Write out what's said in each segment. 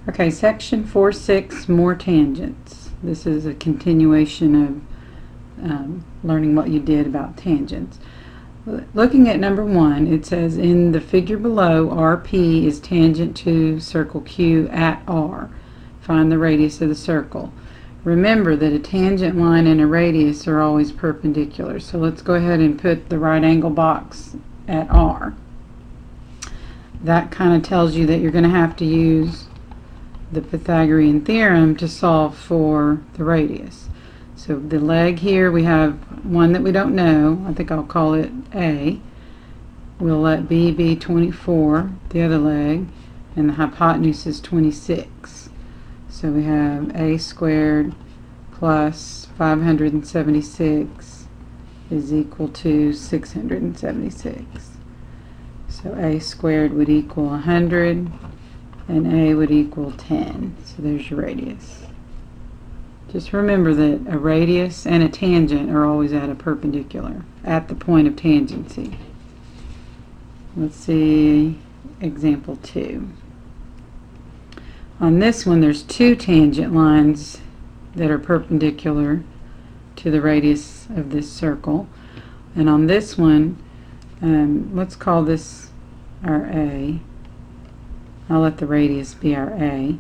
Okay, section 4.6, more tangents. This is a continuation of learning what you did about tangents. Looking at number 1, it says in the figure below, RP is tangent to circle Q at R. Find the radius of the circle. Remember that a tangent line and a radius are always perpendicular. So let's go ahead and put the right angle box at R. That kind of tells you that you're going to have to use the Pythagorean theorem to solve for the radius. So the leg here, we have one that we don't know. I think I'll call it A. We'll let B be 24, the other leg, and the hypotenuse is 26. So we have A squared plus 576 is equal to 676. So A squared would equal 100 and A would equal 10. So there's your radius. Just remember that a radius and a tangent are always at a perpendicular, at the point of tangency. Let's see example 2. On this one, there's two tangent lines that are perpendicular to the radius of this circle. And on this one, let's call this our A. I'll let the radius be our A.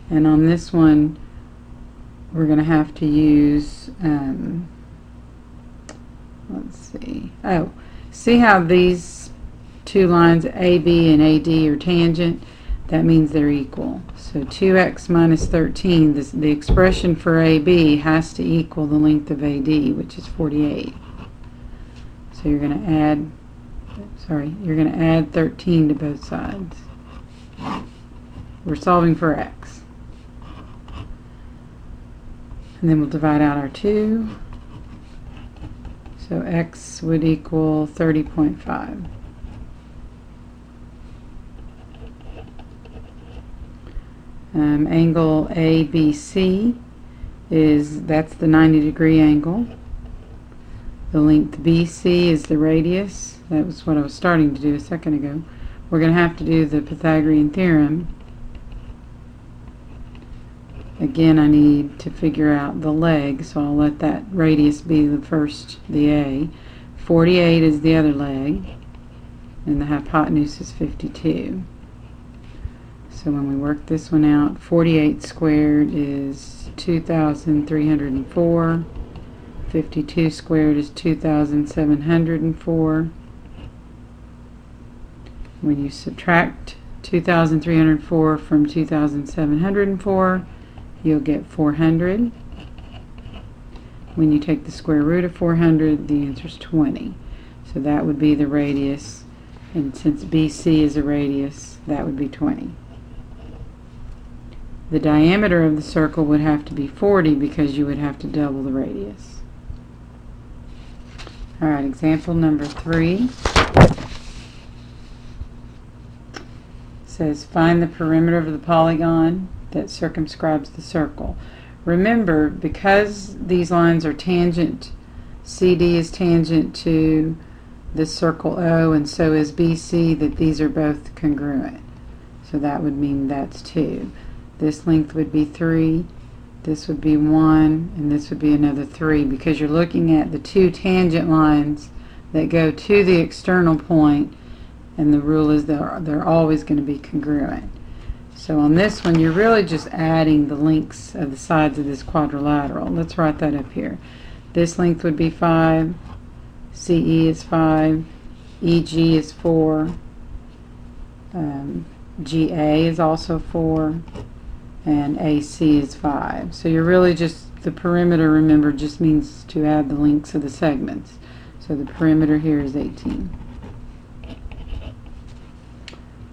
And on this one, we're going to have to use, let's see. Oh, see how these two lines, AB and AD, are tangent? That means they're equal. So 2x minus 13, the expression for AB has to equal the length of AD, which is 48. So you're going to add, you're going to add 13 to both sides. We're solving for x. And then we'll divide out our 2. So x would equal 30.5. Angle ABC that's the 90-degree angle. The length BC is the radius. That was what I was starting to do a second ago. We're going to have to do the Pythagorean theorem. Again, I need to figure out the leg, so I'll let that radius be the A. 48 is the other leg, and the hypotenuse is 52. So when we work this one out, 48 squared is 2,304. 52 squared is 2,704. When you subtract 2,304 from 2,704, you'll get 400. When you take the square root of 400, the answer is 20. So that would be the radius, and since BC is a radius, that would be 20. The diameter of the circle would have to be 40 because you would have to double the radius. Alright, example number 3 says find the perimeter of the polygon that circumscribes the circle. Remember, because these lines are tangent, CD is tangent to the circle O and so is BC, that these are both congruent. So that would mean that's 2. This length would be 3, this would be 1, and this would be another 3, because you're looking at the two tangent lines that go to the external point, and the rule is they're always going to be congruent. So on this one, you're really just adding the lengths of the sides of this quadrilateral. Let's write that up here. This length would be 5, CE is 5, EG is 4, GA is also 4, and AC is 5. So you're really just, the perimeter, remember, just means to add the lengths of the segments. So the perimeter here is 18.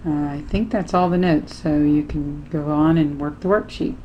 I think that's all the notes, so you can go on and work the worksheet.